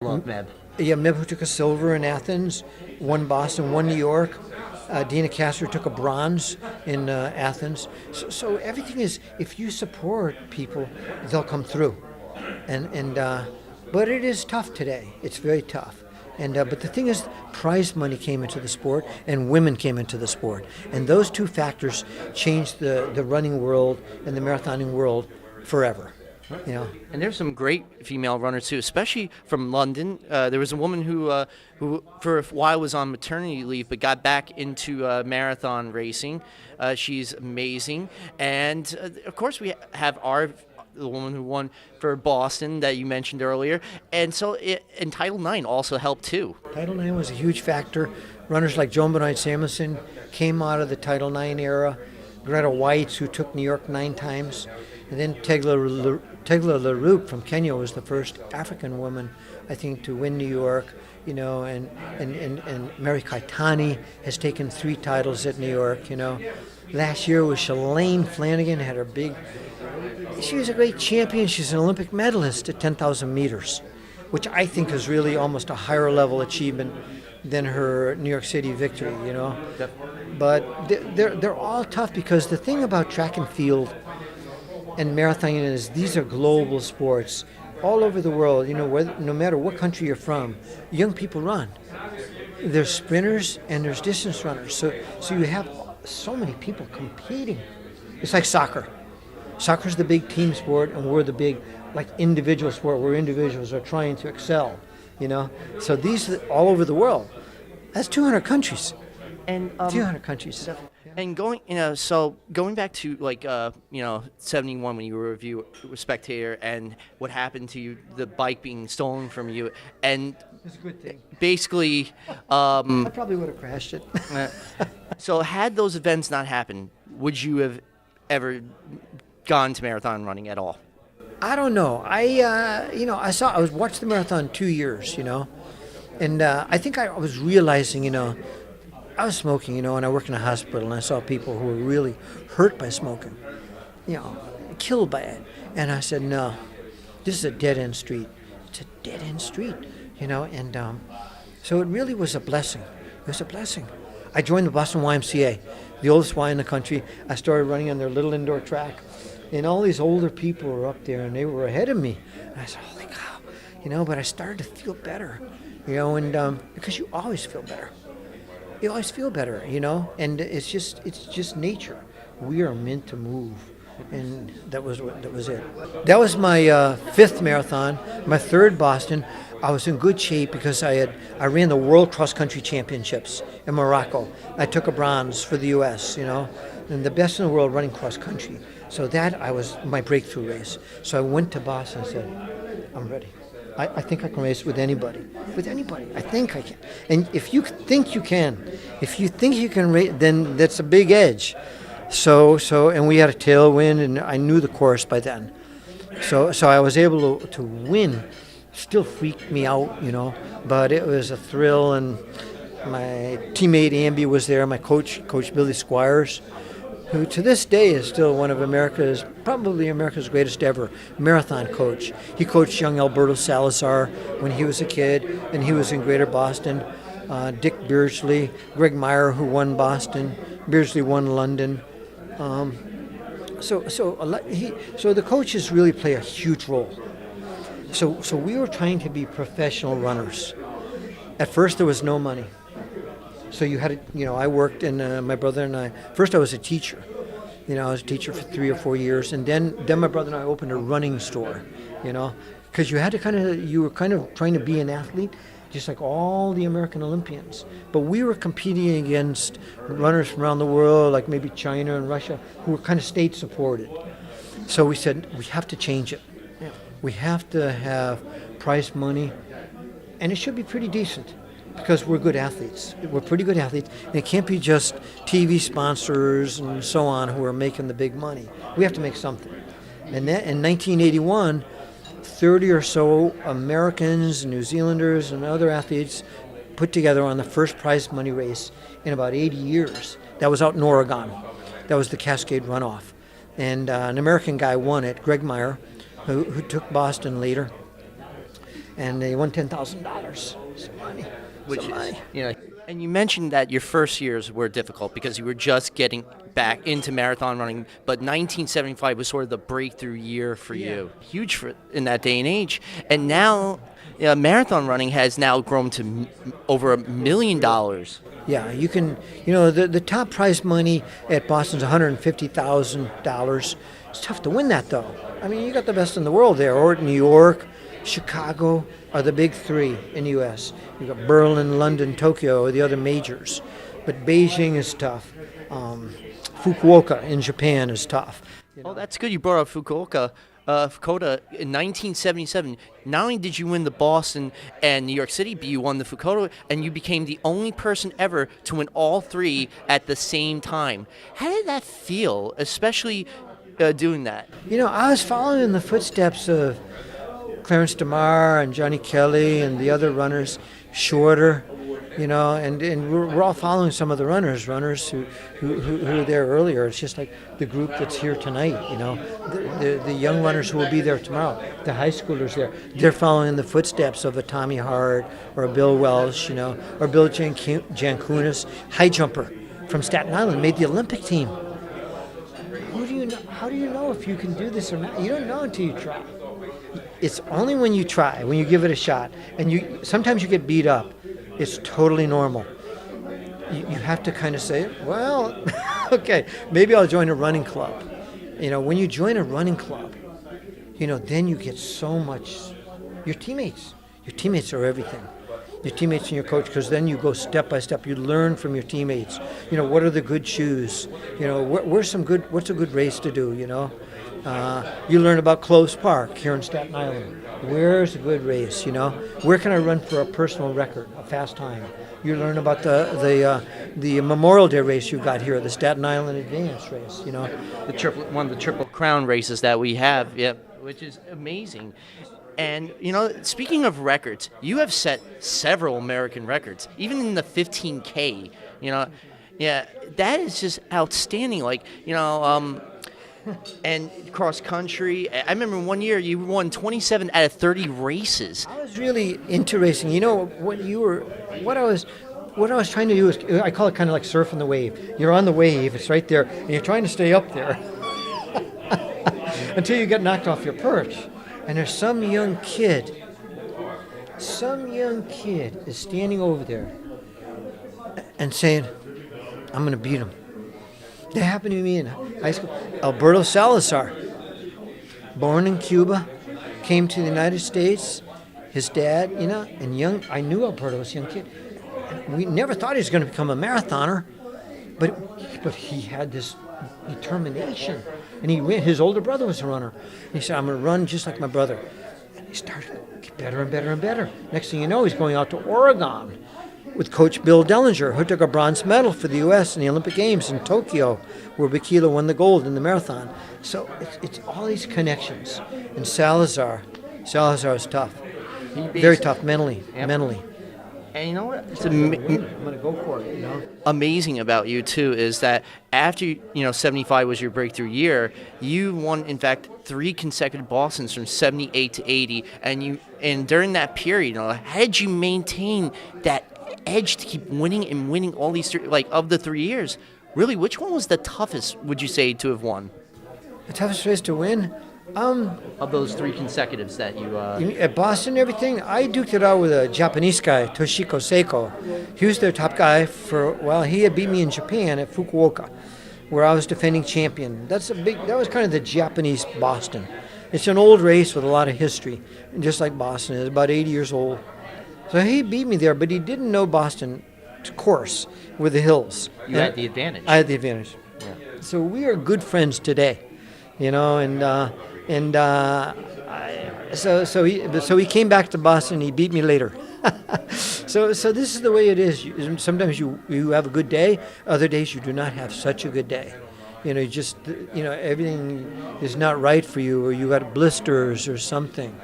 Love Meb. Yeah, Meb, who took a silver in Athens, won Boston, won New York. Dina Castro took a bronze in Athens. So everything is, if you support people, they'll come through. But it is tough today. It's very tough. But the thing is, prize money came into the sport, and women came into the sport, and those two factors changed the running world and the marathoning world forever. You know. And there's some great female runners too, especially from London. There was a woman who for a while was on maternity leave, but got back into marathon racing. She's amazing, and of course we have the woman who won for Boston that you mentioned earlier, and and Title IX also helped too. Title IX was a huge factor. Runners like Joan Benoit Samuelson came out of the Title IX era. Greta Whites, who took New York 9 times, and then Tegla LaRoupe from Kenya was the first African woman, I think, to win New York. You know, and Mary Kaitani has taken 3 titles at New York. You know, last year was Shalane Flanagan, had her big. She was a great champion. She's an Olympic medalist at 10,000 meters, which I think is really almost a higher level achievement than her New York City victory. You know, but they're all tough because the thing about track and field and marathoning is these are global sports all over the world. You know, no matter what country you're from, young people run. There's sprinters and there's distance runners. So you have so many people competing. It's like soccer. Soccer's the big team sport, and we're the big, like, individual sport where individuals are trying to excel. You know, so these are all over the world. That's 200 countries. And 200 countries. And going back to 71 when you were a spectator, and what happened to you, the bike being stolen from you, and It's a good thing. basically, I probably would have crashed it. so had those events not happened, would you have ever gone to marathon running at all? I don't know. I was watched the marathon 2 years, you know, and I think I was realizing, you know, I was smoking, you know, and I worked in a hospital, and I saw people who were really hurt by smoking, you know, killed by it. And I said, no, this is a dead-end street. It's a dead-end street, you know, and so it really was a blessing. It was a blessing. I joined the Boston YMCA, the oldest Y in the country. I started running on their little indoor track, and all these older people were up there, and they were ahead of me. And I said, holy cow, you know, but I started to feel better, you know, and because you always feel better. You always feel better, you know, and it's just nature. We are meant to move, and that was it. That was my 5th marathon, my 3rd Boston. I was in good shape because I ran the World Cross Country Championships in Morocco. I took a bronze for the U.S., you know, and the best in the world running cross country. So that was my breakthrough race. So I went to Boston and said, I'm ready. I think I can race with anybody. With anybody. I think I can. And if you think you can race, then that's a big edge. So and we had a tailwind, and I knew the course by then. So I was able to win. Still freaked me out, you know, but it was a thrill, and my teammate Amby was there, my coach Billy Squires, who to this day is still one of probably America's greatest ever marathon coach. He coached young Alberto Salazar when he was a kid, and he was in Greater Boston. Dick Beardsley, Greg Meyer, who won Boston. Beardsley won London. So the coaches really play a huge role. So we were trying to be professional runners. At first, there was no money. So you had to, you know, I worked, and my brother and I, first I was a teacher. You know, I was a teacher for 3 or 4 years, and then my brother and I opened a running store, you know, because you were kind of trying to be an athlete, just like all the American Olympians. But we were competing against runners from around the world, like maybe China and Russia, who were kind of state supported. So we said, we have to change it. We have to have prize money, and it should be pretty decent. Because we're good athletes. We're pretty good athletes. And it can't be just TV sponsors and so on who are making the big money. We have to make something. And that, in 1981, 30 or so Americans, New Zealanders, and other athletes put together on the first prize money race in about 80 years. That was out in Oregon. That was the Cascade Runoff. And an American guy won it, Greg Meyer, who took Boston later. and they won $10,000. Some money. Which Some is, money. and you mentioned that your first years were difficult because you were just getting back into marathon running, but 1975 was sort of the breakthrough year for you. Huge in that day and age. And now, marathon running has now grown to over $1 million. Yeah, you can, the top prize money at Boston's $150,000. It's tough to win that, though. I mean, you got the best in the world there, or New York, Chicago are the big three in the U.S. You got Berlin, London, Tokyo are the other majors, but Beijing is tough. Fukuoka in Japan is tough. Oh, that's good. You brought up Fukuoka. Fukuoka in 1977. Not only did you win the Boston and New York City, but you won the Fukuoka, and you became the only person ever to win all three at the same time. How did that feel, especially doing that? I was following in the footsteps of Clarence DeMar and Johnny Kelly and the other runners, Shorter, and we're all following some of the runners who were there earlier. It's just like the group that's here tonight, the young runners who will be there tomorrow, the high schoolers there. They're following in the footsteps of a Tommy Hart or a Bill Welsh, or Bill Jankunas, high jumper from Staten Island, made the Olympic team. How do you know if you can do this or not? You don't know until you try. It's only when you try, when you give it a shot, and sometimes you get beat up. It's totally normal. You have to kind of say, well, okay, maybe I'll join a running club. When you join a running club, then you get so much. Your teammates are everything. Your teammates and your coach, because then you go step by step. You learn from your teammates. What are the good shoes? What's a good race to do? You learn about Close Park here in Staten Island. Where's a good race? Where can I run for a personal record, a fast time? You learn about the Memorial Day race you got here, the Staten Island Advance race. One of the Triple Crown races that we have, which is amazing. And, speaking of records, you have set several American records, even in the 15K, that is just outstanding. And cross country, I remember one year you won 27 out of 30 races. I was really into racing. What I was trying to do is, I call it kind of like surfing the wave. You're on the wave, it's right there, and you're trying to stay up there until you get knocked off your perch. And there's some young kid is standing over there and saying, I'm going to beat him. That happened to me in high school. Alberto Salazar, born in Cuba, came to the United States. His dad, and I knew Alberto was a young kid. We never thought he was going to become a marathoner, but he had this determination. And his older brother was a runner. And he said, I'm going to run just like my brother. And he started to get better and better and better. Next thing you know, he's going out to Oregon with Coach Bill Dellinger, who took a bronze medal for the U.S. in the Olympic Games in Tokyo, where Bikila won the gold in the marathon. So it's all these connections. And Salazar is tough. Very tough mentally. And you know what? It's I'm going to go for it, amazing about you, too, is that after, 75 was your breakthrough year, you won, in fact, 3 consecutive Bostons from 78 to 80. And during that period, how did you maintain that edge to keep winning all these of the 3 years? Really, which one was the toughest, would you say, to have won? The toughest race to win? Of those 3 consecutives that you at Boston and everything, I duked it out with a Japanese guy, Toshiko Seiko. He was their top guy he had beat me in Japan at Fukuoka, where I was defending champion. That was kind of the Japanese Boston. It's an old race with a lot of history, just like Boston is, about 80 years old. So he beat me there, but he didn't know Boston course with the hills. You had the advantage. I had the advantage. Yeah. So we are good friends today, So he came back to Boston. He beat me later. So this is the way it is. Sometimes you have a good day. Other days you do not have such a good day. Everything is not right for you, or you got blisters or something.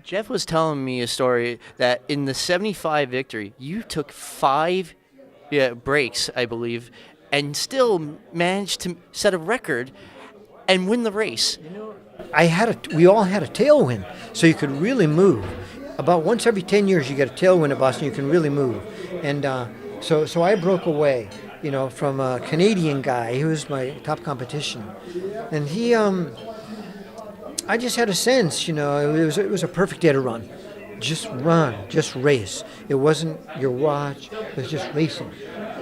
Jeff was telling me a story that in the 75 victory, you took 5 breaks, I believe, and still managed to set a record and win the race. We all had a tailwind, so you could really move. about once every 10 years you get a tailwind at Boston, you can really move. And so I broke away, from a Canadian guy. He was my top competition. And I just had a sense, it was a perfect day to run. Just run, just race. It wasn't your watch, it was just racing.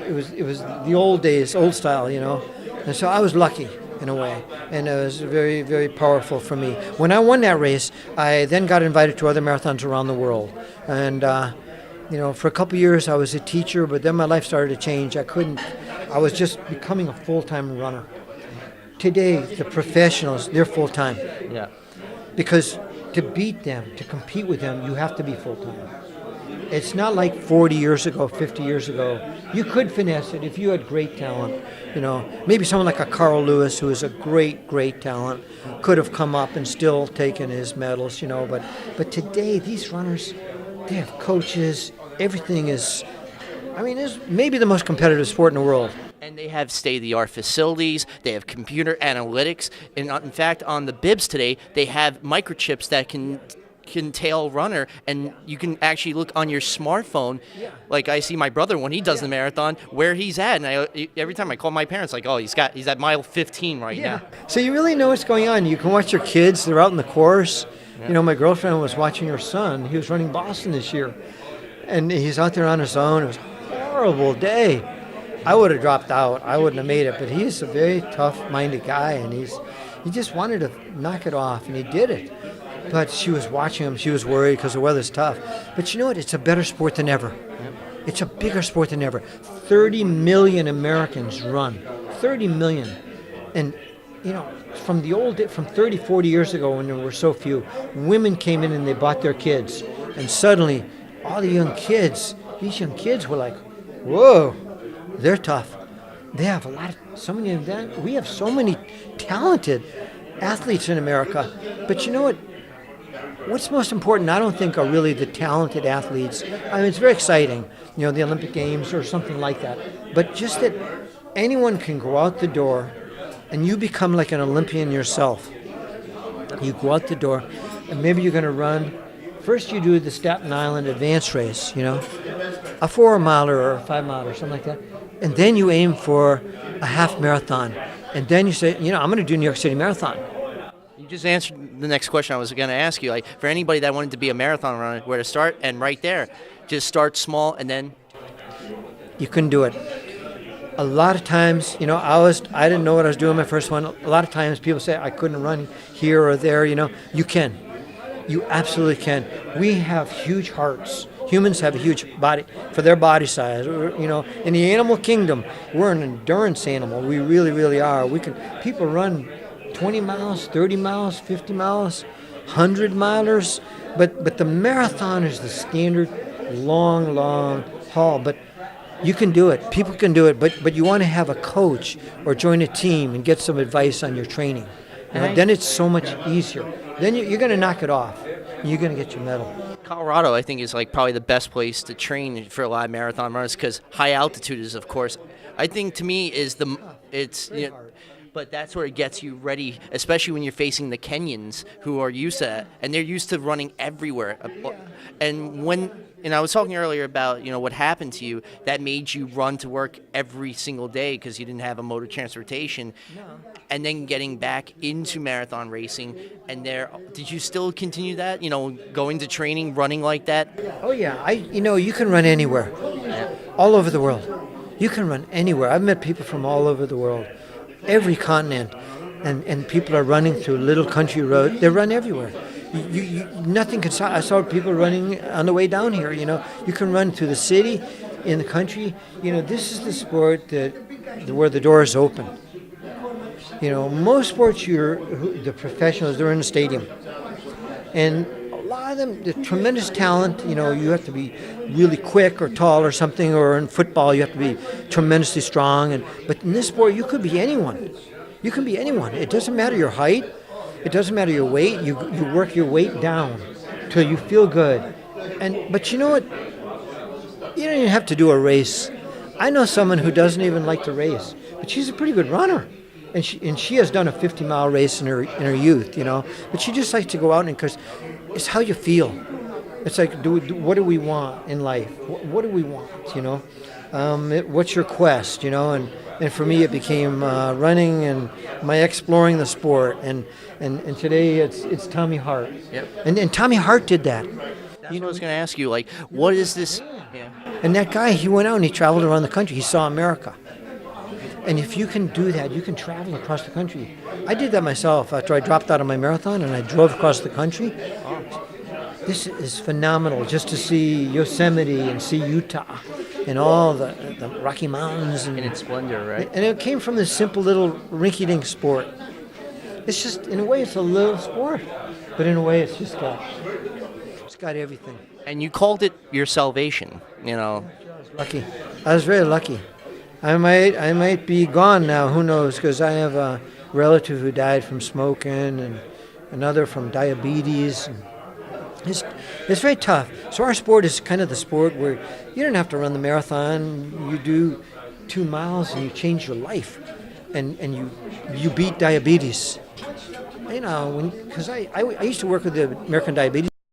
It was the old days, old style, And so I was lucky in a way, and it was very, very powerful for me. When I won that race, I then got invited to other marathons around the world. And, for a couple of years I was a teacher, but then my life started to change. I was just becoming a full-time runner. Today, the professionals, they're full-time. Yeah. Because to beat them, to compete with them, you have to be full-time. It's not like 40 years ago, 50 years ago. You could finesse it if you had great talent. Maybe someone like a Carl Lewis, who is a great, great talent, could have come up and still taken his medals, But today, these runners, they have coaches. Everything is, it's maybe the most competitive sport in the world. And they have state-of-the-art facilities. They have computer analytics. And in fact, on the bibs today, they have microchips that can tail runner, and you can actually look on your smartphone. Yeah. Like I see my brother when he does the marathon, where he's at, and every time I call my parents, like, oh, he's at mile 15 right now. So you really know what's going on. You can watch your kids. They're out in the course. Yeah. My girlfriend was watching her son. He was running Boston this year, and he's out there on his own. It was a horrible day. I would have dropped out. I wouldn't have made it. But he's a very tough-minded guy, and he just wanted to knock it off, and he did it. But she was watching him. She was worried because the weather's tough. But you know what? It's a better sport than ever. Yep. It's a bigger sport than ever. 30 million Americans run. 30 million. And, from 30, 40 years ago when there were so few, women came in and they bought their kids. And suddenly, all the these young kids were like, whoa, they're tough. They have so many of them. We have so many talented athletes in America. But you know what? What's most important, I don't think, are really the talented athletes. It's very exciting, the Olympic Games or something like that. But just that anyone can go out the door and you become like an Olympian yourself. You go out the door and maybe you're going to run. First you do the Staten Island Advanced Race, a 4 miler or a 5 miler or something like that. And then you aim for a half marathon. And then you say, I'm going to do New York City Marathon. You just answered the next question I was going to ask you. Like, for anybody that wanted to be a marathon runner, where to start? And right there, just start small and then? You can do it. A lot of times, I didn't know what I was doing my first one. A lot of times people say I couldn't run here or there, You can. You absolutely can. We have huge hearts. Humans have a huge body for their body size. In the animal kingdom, we're an endurance animal. We really, really are. People run 20 miles, 30 miles, 50 miles, 100 milers, but the marathon is the standard long haul. But you can do it. People can do it, but you want to have a coach or join a team and get some advice on your training. Then it's so much easier. Then you're going to knock it off. And you're going to get your medal. Colorado, I think, is like probably the best place to train for a lot of marathon runners because high altitude is, of course, I think to me is but that's where it gets you ready, especially when you're facing the Kenyans who are used to that, and they're used to running everywhere. And I was talking earlier about what happened to you that made you run to work every single day because you didn't have a mode of transportation, and then getting back into marathon racing. And did you still continue that? Going to training, running like that? Oh yeah, you can run anywhere, all over the world. You can run anywhere. I've met people from all over the world. Every continent, and people are running through little country roads. They run everywhere. Nothing can stop. I saw people running on the way down here. You can run through the city, in the country. This is the sport where the door is open. Most sports, the professionals, they're in the stadium, and a lot of them, the tremendous talent. You have to be really quick or tall or something, or in football you have to be tremendously strong. But in this sport, you could be anyone. You can be anyone. It doesn't matter your height. It doesn't matter your weight. You work your weight down till you feel good. But you know what? You don't even have to do a race. I know someone who doesn't even like to race, but she's a pretty good runner. And she has done a 50-mile race in her youth, But she just likes to go out because it's how you feel. It's like, what do we want in life? What do we want? What's your quest? And for me, it became running and my exploring the sport. And today, it's Tommy Hart. Yep. And Tommy Hart did that. That's what I was going to ask you. Like, what is this? Yeah. And that guy, he went out and he traveled around the country. He saw America. And if you can do that, you can travel across the country. I did that myself after I dropped out of my marathon and I drove across the country. This is phenomenal, just to see Yosemite and see Utah and all the Rocky Mountains. In its splendor, right? And it came from this simple little rinky-dink sport. It's just, in a way, it's a little sport, but in a way, it's got everything. And you called it your salvation, Lucky. I was very lucky. I might be gone now, who knows, because I have a relative who died from smoking and another from diabetes. It's very tough. So our sport is kind of the sport where you don't have to run the marathon. You do 2 miles and you change your life, and you beat diabetes. Because I used to work with the American Diabetes